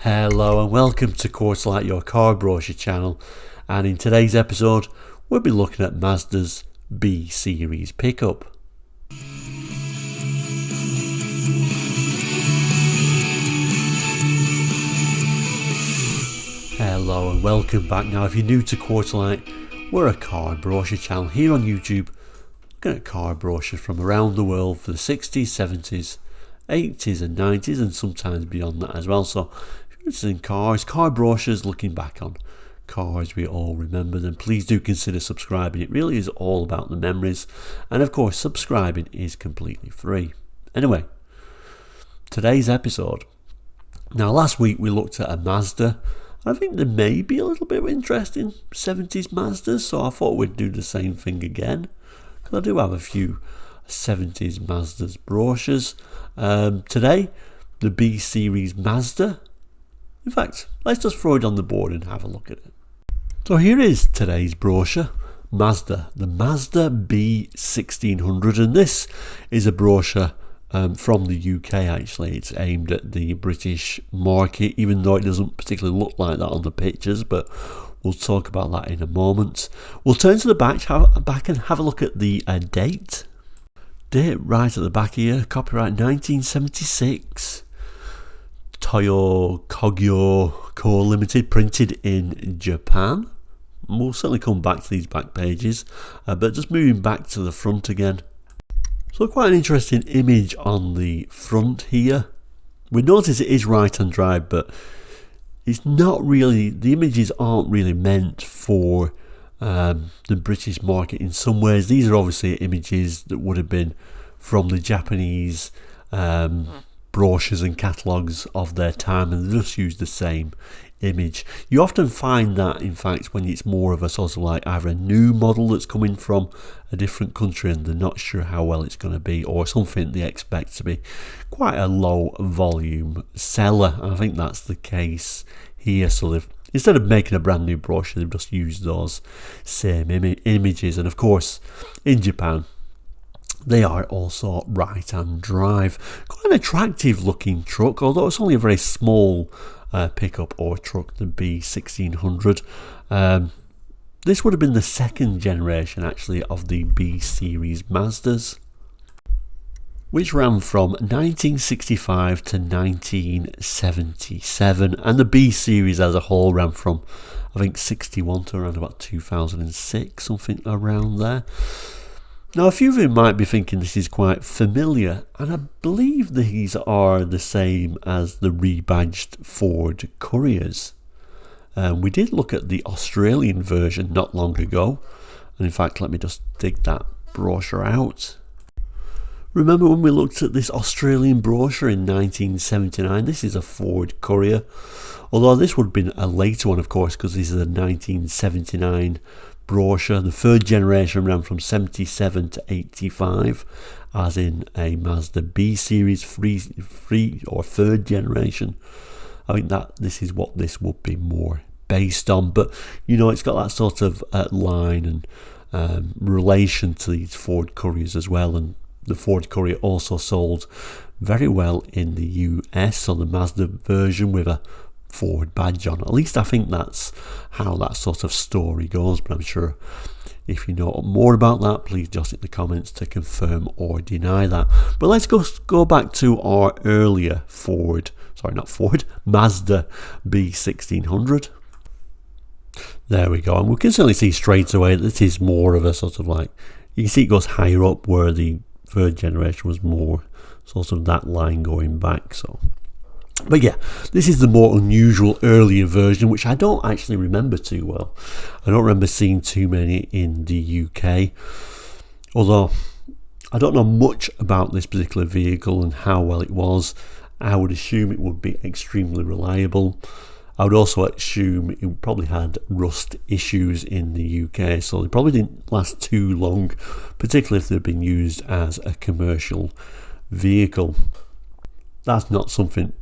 Hello and welcome to Quarterlight, your car brochure channel, and in today's episode we'll be looking at Mazda's B series pickup. Hello and welcome back. Now if you're new to Quarterlight, we're a car brochure channel here on YouTube looking at car brochures from around the world for the 60s, 70s, 80s and 90s and sometimes beyond that as well. So it's in cars, car brochures, looking back on cars we all remember them. Please do consider subscribing. It really is all about the memories, and of course subscribing is completely free. Anyway, today's episode. Now last week we looked at a Mazda. I think there may be a little bit of interest in 70s Mazdas, so I thought we'd do the same thing again, because I do have a few 70s Mazdas brochures. Today the B series Mazda. In fact, let's just throw it on the board and have a look at it. So here is today's brochure, Mazda, the Mazda B1600, and this is a brochure from the UK actually. It's aimed at the British market, even though it doesn't particularly look like that on the pictures, but we'll talk about that in a moment. We'll turn to the back and have a look at the date. Date right at the back here, copyright 1976. Toyo Kogyo Co Limited, printed in Japan. We'll certainly come back to these back pages, but just moving back to the front again. So quite an interesting image on the front here. We notice it is right-hand drive, but it's not really, the images aren't really meant for the British market in some ways. These are obviously images that would have been from the Japanese brochures and catalogues of their time, and they just use the same image. You often find that, in fact, when it's more of a sort of like either a new model that's coming from a different country and they're not sure how well it's going to be, or something they expect to be quite a low volume seller. And I think that's the case here. So they've, instead of making a brand new brochure, they've just used those same images. And of course, in Japan, they are also right-hand drive. Quite an attractive looking truck, although it's only a very small pickup or truck, the B1600. This would have been the second generation actually of the B series Mazdas, which ran from 1965 to 1977, and the B series as a whole ran from I think 61 to around about 2006, something around there. Now a few of you might be thinking this is quite familiar, and I believe these are the same as the rebadged Ford Couriers. We did look at the Australian version not long ago, and in fact let me just dig that brochure out. Remember when we looked at this Australian brochure in 1979? This is a Ford Courier, although this would have been a later one of course, because this is a 1979 brochure. The third generation ran from 77 to 85, as in a Mazda B series free or third generation. I think that this is what this would be more based on, but you know, it's got that sort of line and relation to these Ford Couriers as well. And the Ford Courier also sold very well in the US, so the Mazda version with a Ford badge on. At least I think that's how that sort of story goes, but I'm sure if you know more about that, please just in the comments to confirm or deny that. But let's go back to our earlier Mazda B1600. There we go, and we can certainly see straight away that it is more of a sort of like, you can see it goes higher up, where the third generation was more sort of that line going back. So but yeah, this is the more unusual earlier version, which I don't actually remember too well. I don't remember seeing too many in the UK, although I don't know much about this particular vehicle and how well it was. I would assume it would be extremely reliable. I would also assume it probably had rust issues in the UK, so they probably didn't last too long, particularly if they've been used as a commercial vehicle. That's not something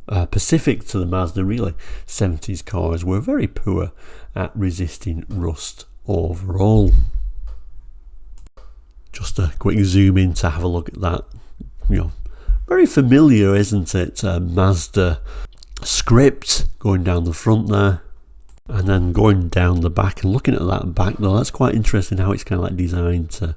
specific to the Mazda really. 70s cars were very poor at resisting rust overall. Just a quick zoom in to have a look at that. You know, very familiar, isn't it? Mazda script going down the front there, and then going down the back and looking at that back though, that's quite interesting how it's kind of like designed to,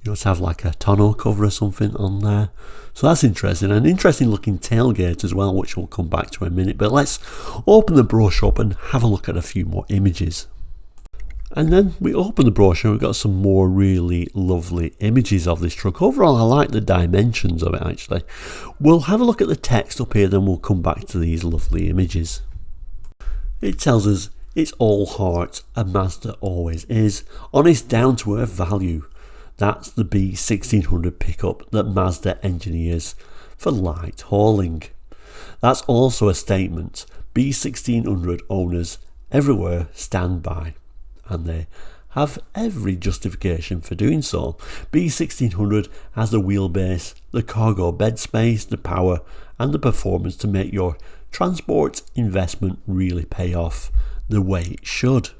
you know, to have like a tonneau cover or something on there. So that's interesting, and an interesting looking tailgate as well, which we'll come back to in a minute. But let's open the brochure up and have a look at a few more images. And then we open the brochure, we've got some more really lovely images of this truck. Overall, I like the dimensions of it actually. We'll have a look at the text up here, then we'll come back to these lovely images. It tells us it's all heart, and Mazda always is. Honest, down-to-earth value. That's the B1600 pickup that Mazda engineers for light hauling. That's also a statement. B1600 owners everywhere stand by, and they have every justification for doing so. B1600 has the wheelbase, the cargo bed space, the power and the performance to make your transport investment really pay off the way it should.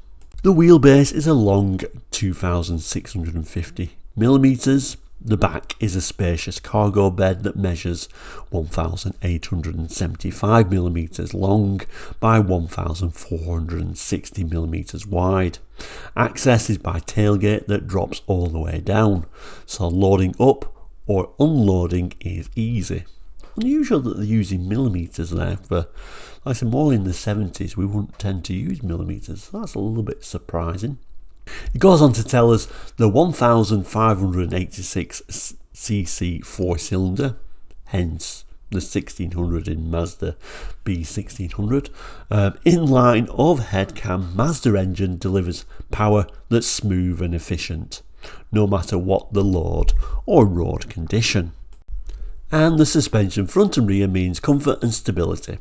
The wheelbase is a long 2,650 millimeters. The back is a spacious cargo bed that measures 1,875 millimeters long by 1,460 millimeters wide. Access is by tailgate that drops all the way down, so loading up or unloading is easy. Unusual that they're using millimeters there. For, like I said, more in the 70s we wouldn't tend to use millimeters, so that's a little bit surprising. It goes on to tell us the 1,586cc 4-cylinder, hence the 1600 in Mazda B1600, inline overhead cam Mazda engine delivers power that's smooth and efficient, no matter what the load or road condition. And the suspension front and rear means comfort and stability.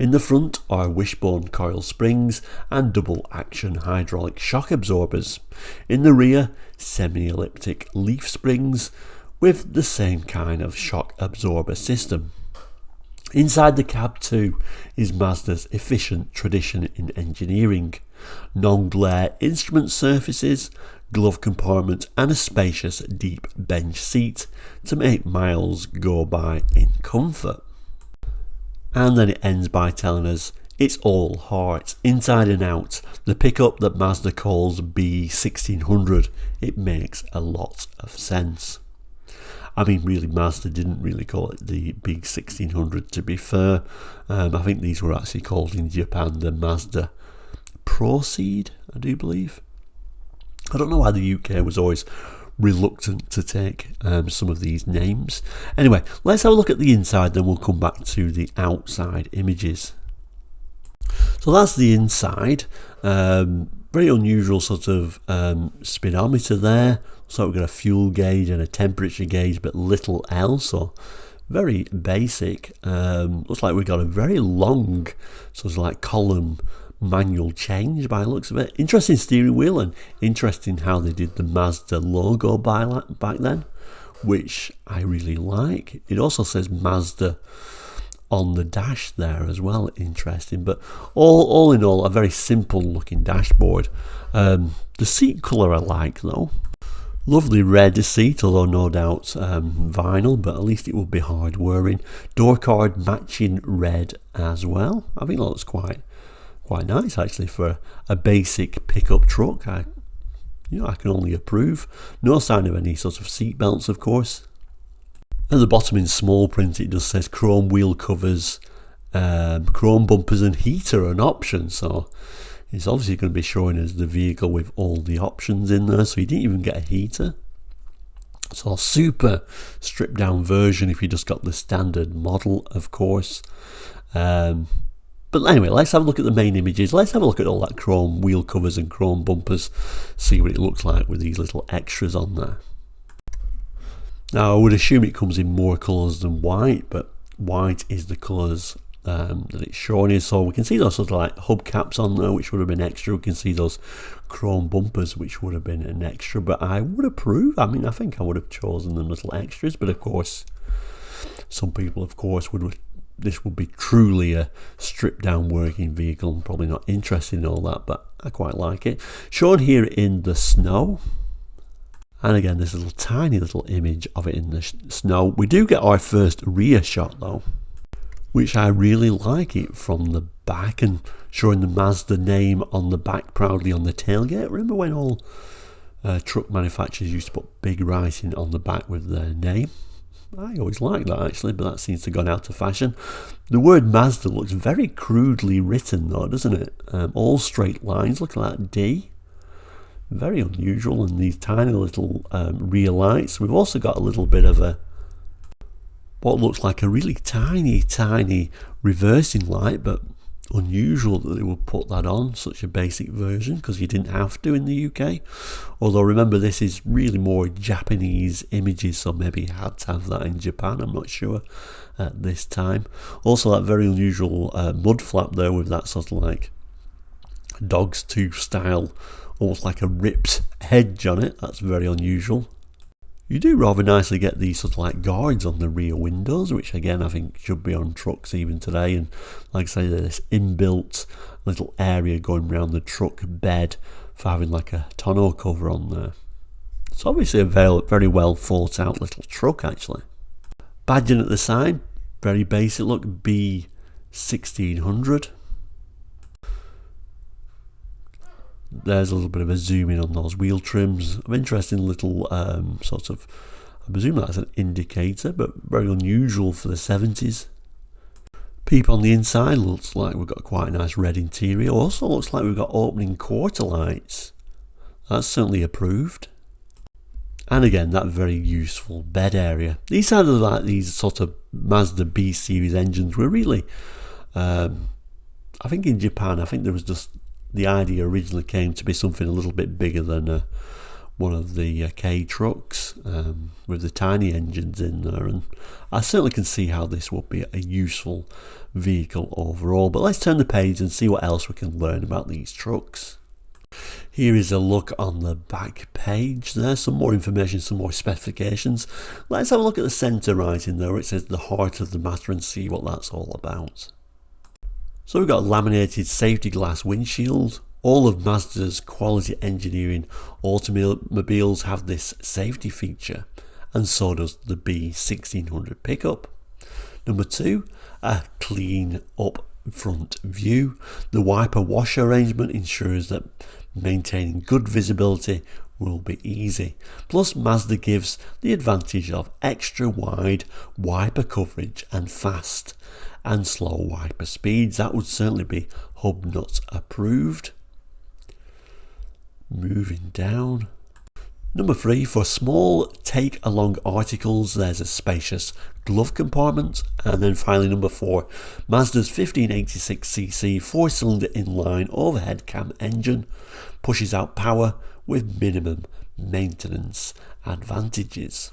In the front are wishbone coil springs and double action hydraulic shock absorbers. In the rear, semi-elliptic leaf springs with the same kind of shock absorber system. Inside the cab too is Mazda's efficient tradition in engineering. Non-glare instrument surfaces, glove compartment and a spacious deep bench seat to make miles go by in comfort. And then it ends by telling us it's all heart, inside and out. The pickup that Mazda calls B1600, it makes a lot of sense. I mean, really, Mazda didn't really call it the B1600 to be fair. I think these were actually called in Japan the Mazda Proceed, I do believe. I don't know why the UK was always reluctant to take some of these names. Anyway, let's have a look at the inside, then we'll come back to the outside images. So that's the inside. Very unusual sort of speedometer there. So we've got a fuel gauge and a temperature gauge, but little else. So very basic. Looks like we've got a very long sort of like column manual change by the looks of it. Interesting steering wheel, and interesting how they did the Mazda logo back then, which I really like. It also says Mazda on the dash there as well. Interesting, but all in all, a very simple looking dashboard. The seat colour I like though. Lovely red seat, although no doubt vinyl, but at least it will be hard wearing. Door card matching red as well. I think that looks quite nice actually for a basic pickup truck. I can only approve. No sign of any sort of seat belts, of course. At the bottom in small print it just says chrome wheel covers, chrome bumpers and heater an option. So it's obviously going to be showing us the vehicle with all the options in there. So you didn't even get a heater. So a super stripped down version if you just got the standard model, of course. But anyway, let's have a look at the main images. Let's have a look at all that chrome wheel covers and chrome bumpers, see what it looks like with these little extras on there. Now I would assume it comes in more colours than white, but white is the colours that it's showing here. So we can see those sort of like hubcaps on there, which would have been extra. We can see those chrome bumpers, which would have been an extra, but I would approve. I mean, I think I would have chosen them little extras, but of course some people of course this would be truly a stripped down working vehicle and probably not interested in all that, but I quite like it. Shown here in the snow, and again this little tiny little image of it in the snow. We do get our first rear shot though, which I really like it from the back, and showing the Mazda name on the back proudly on the tailgate. Remember when all truck manufacturers used to put big writing on the back with their name? I always liked that actually, but that seems to have gone out of fashion. The word Mazda looks very crudely written though, doesn't it? All straight lines, look at that D. Very unusual, and these tiny little rear lights. We've also got a little bit of a, what looks like a really tiny reversing light, but unusual that they would put that on such a basic version, because you didn't have to in the UK. Although remember, this is really more Japanese images, so maybe you had to have that in Japan, I'm not sure at this time. Also that very unusual mud flap there with that sort of like dog's tooth style, almost like a ripped edge on it. That's very unusual. You do rather nicely get these sort of like guards on the rear windows, which again I think should be on trucks even today. And like I say, this inbuilt little area going around the truck bed for having like a tonneau cover on there. It's obviously a very well thought out little truck actually. Badging at the side, very basic look, B1600. There's a little bit of a zoom in on those wheel trims. An interesting little sort of, I presume that's an indicator, but very unusual for the 70s. Peep on the inside, looks like we've got quite a nice red interior. Also looks like we've got opening quarter lights. That's certainly approved. And again, that very useful bed area. These sounded like these sort of Mazda B series engines were really, I think in Japan, I think there was just, the idea originally came to be something a little bit bigger than one of the K trucks with the tiny engines in there, and I certainly can see how this would be a useful vehicle overall. But let's turn the page and see what else we can learn about these trucks. Here is a look on the back page. There's some more information, some more specifications. Let's have a look at the centre writing there. It says the heart of the matter, and see what that's all about. So we've got a laminated safety glass windshield. All of Mazda's quality engineering automobiles have this safety feature, and so does the B1600 pickup. Number 2, a clean up front view. The wiper washer arrangement ensures that maintaining good visibility will be easy. Plus, Mazda gives the advantage of extra wide wiper coverage and fast and slow wiper speeds. That would certainly be hub nut approved. Moving down. Number 3, for small take along articles, there's a spacious glove compartment. And then finally number 4, Mazda's 1586cc 4-cylinder inline overhead cam engine pushes out power with minimum maintenance advantages.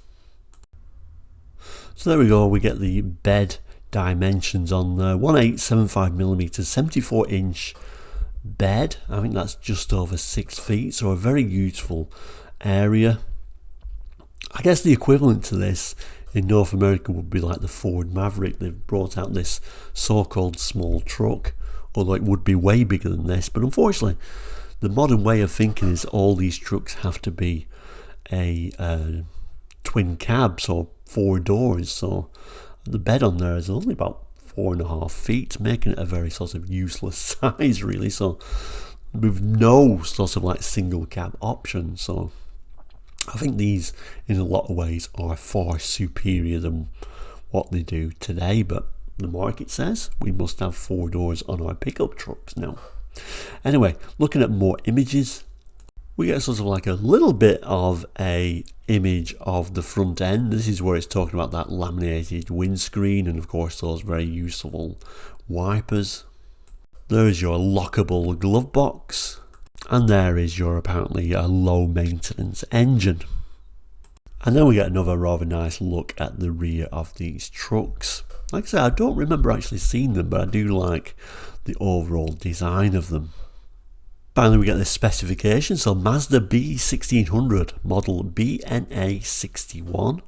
So there we go, we get the bed dimensions on there. 1875mm 74-inch bed. I think that's just over 6 feet, so a very useful area. I guess the equivalent to this in North America would be like the Ford Maverick. They've brought out this so-called small truck, although it would be way bigger than this. But unfortunately, the modern way of thinking is all these trucks have to be a twin cab, so 4 doors. So the bed on there is only about 4.5 feet, making it a very sort of useless size really. So with no sort of like single cab option. So I think these in a lot of ways are far superior than what they do today, but the market says we must have 4 doors on our pickup trucks now. Anyway, looking at more images, we get sort of like a little bit of a image of the front end. This is where it's talking about that laminated windscreen and of course those very useful wipers. There is your lockable glove box, and there is your apparently a low maintenance engine. And then we get another rather nice look at the rear of these trucks. Like I said, I don't remember actually seeing them, but I do like the overall design of them. Finally, we get the specification. So Mazda B1600 model BNA61.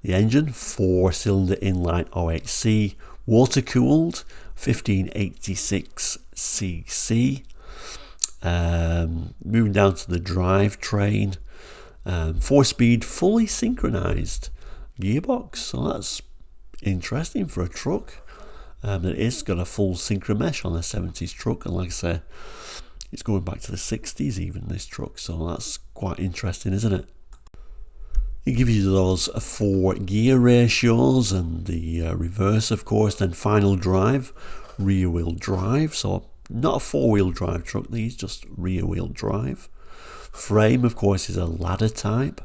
The engine, 4-cylinder inline OHC, water cooled, 1586cc. Moving down to the drivetrain, 4-speed fully synchronized gearbox. So that's interesting for a truck. It is got a full synchro mesh on a 70s truck, and like I say, it's going back to the 60s even, this truck, so that's quite interesting, isn't it? It gives you those 4 gear ratios and the reverse, of course, then final drive, rear wheel drive, so not a 4-wheel drive truck, these just rear wheel drive. Frame, of course, is a ladder type.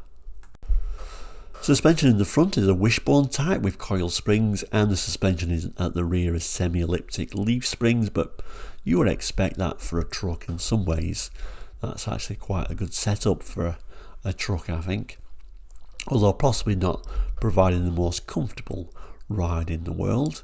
Suspension in the front is a wishbone type with coil springs, and the suspension is at the rear is semi-elliptic leaf springs, but you would expect that for a truck in some ways. That's actually quite a good setup for a truck, I think. Although possibly not providing the most comfortable ride in the world.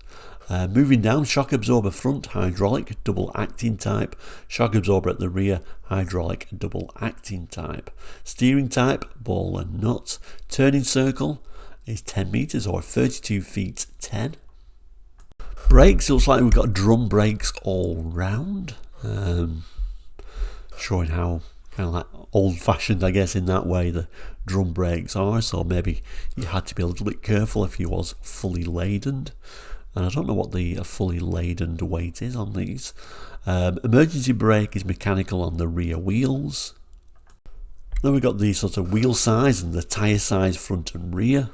Moving down, shock absorber front, hydraulic, double acting type. Shock absorber at the rear, hydraulic, double acting type. Steering type, ball and nut. Turning circle is 10 meters or 32 feet 10. Brakes, looks like we've got drum brakes all round. Showing how kind of like old-fashioned, I guess, in that way the drum brakes are. So maybe you had to be a little bit careful if you was fully laden. And I don't know what the fully laden weight is on these. Emergency brake is mechanical on the rear wheels. Then we've got the sort of wheel size and the tyre size front and rear.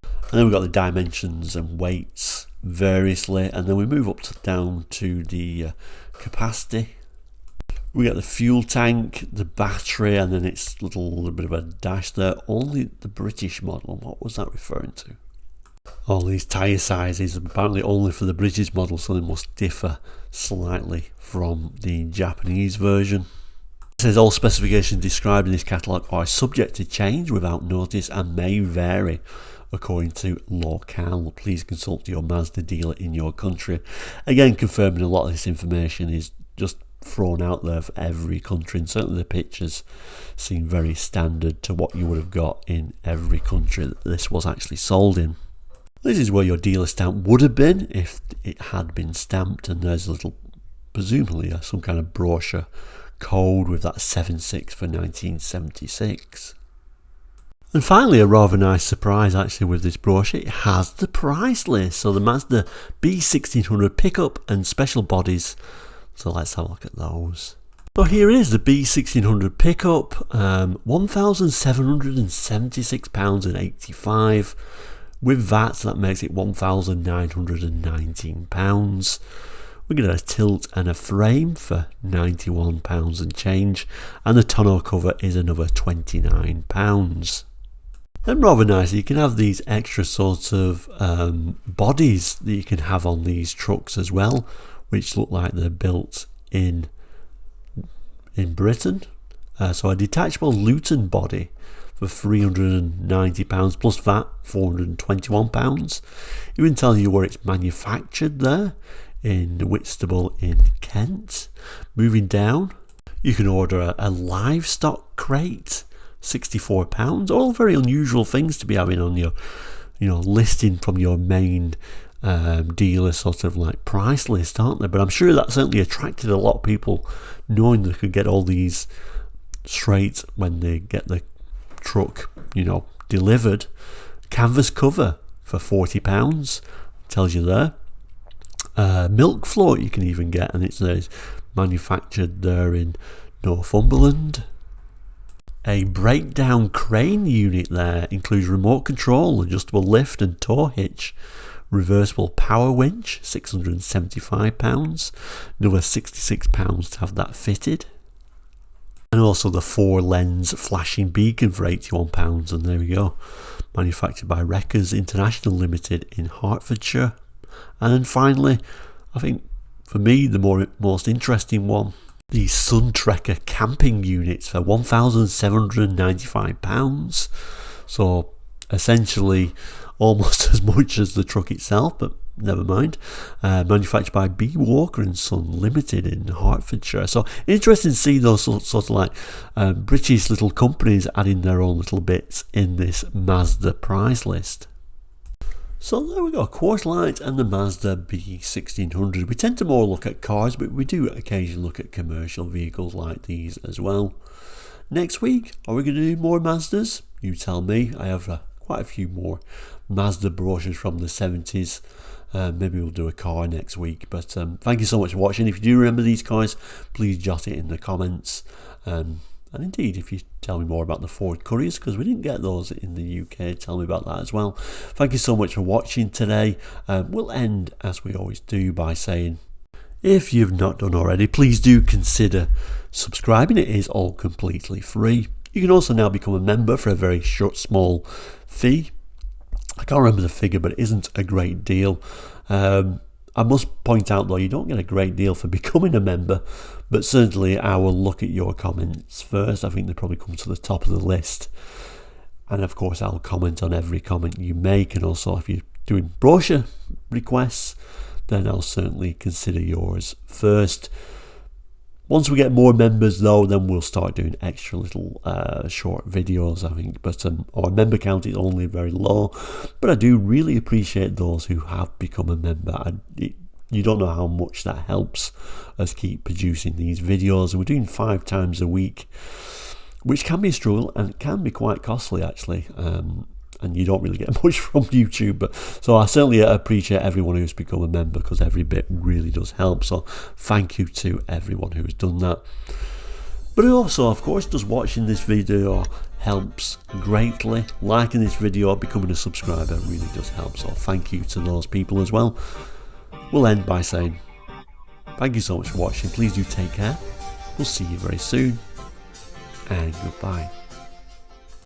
And then we've got the dimensions and weights variously. And then we move up down to the capacity. We got the fuel tank, the battery, and then it's a little bit of a dash there. Only the British model. What was that referring to? All these tyre sizes apparently only for the British model, so they must differ slightly from the Japanese version. It says all specifications described in this catalogue are subject to change without notice and may vary according to locale. Please consult your Mazda dealer in your country. Again, confirming a lot of this information is just thrown out there for every country, and certainly the pictures seem very standard to what you would have got in every country that this was actually sold in. This is where your dealer stamp would have been if it had been stamped, and there's a little, presumably some kind of brochure code with that 76 for 1976. And finally, a rather nice surprise actually with this brochure, it has the price list. So the Mazda B1600 pickup and special bodies. So let's have a look at those. So here is the B1600 pickup, £1,776.85. With VAT, that makes it £1,919. We get a tilt and a frame for £91 and change, and the tonneau cover is another £29. And rather nice, you can have these extra sorts of bodies that you can have on these trucks as well, which look like they're built in Britain. So a detachable Luton body for £390 plus VAT, £421. Even telling you where it's manufactured there in Whitstable in Kent. Moving down, you can order a livestock crate, £64. All very unusual things to be having on your, listing from your main dealer sort of like price list, aren't they? But I'm sure that certainly attracted a lot of people, knowing they could get all these straight when they get the truck, delivered. Canvas cover for £40, tells you there. Milk float you can even get, and it's manufactured there in Northumberland. A breakdown crane unit there includes remote control, adjustable lift and tow hitch, reversible power winch, £675, another £66 to have that fitted. And also the 4-lens flashing beacon for £81, and there we go. Manufactured by Wreckers International Limited in Hertfordshire. And then finally, I think for me the most interesting one, the Sun Trekker camping units for £1,795. So essentially almost as much as the truck itself, but never mind. Manufactured by B. Walker and Son Limited in Hertfordshire. So interesting to see those sort of like British little companies adding their own little bits in this Mazda price list. So there we go, Quarterlight and the Mazda B1600. We tend to more look at cars, but we do occasionally look at commercial vehicles like these as well. Next week, are we going to do more Mazdas? You tell me. I have quite a few more Mazda brochures from the 70s Maybe we'll do a car next week. But thank you so much for watching. If you do remember these cars, please jot it in the comments. And indeed, if you tell me more about the Ford Couriers, because we didn't get those in the UK, tell me about that as well. Thank you so much for watching today. We'll end, as we always do, by saying, if you've not done already, please do consider subscribing. It is all completely free. You can also now become a member for a very short, small fee. I can't remember the figure, but it isn't a great deal. I must point out, though, you don't get a great deal for becoming a member, but certainly I will look at your comments first. I think they probably come to the top of the list. And of course, I'll comment on every comment you make. And also, if you're doing brochure requests, then I'll certainly consider yours first. Once we get more members, though, then we'll start doing extra little short videos, I think. But our member count is only very low. But I do really appreciate those who have become a member. You don't know how much that helps us keep producing these videos. And we're doing 5 times a week, which can be a struggle and it can be quite costly, actually. And you don't really get much from YouTube. So I certainly appreciate everyone who's become a member, because every bit really does help. So thank you to everyone who has done that. But also, of course, just watching this video helps greatly. Liking this video, becoming a subscriber really does help. So thank you to those people as well. We'll end by saying thank you so much for watching. Please do take care. We'll see you very soon. And goodbye.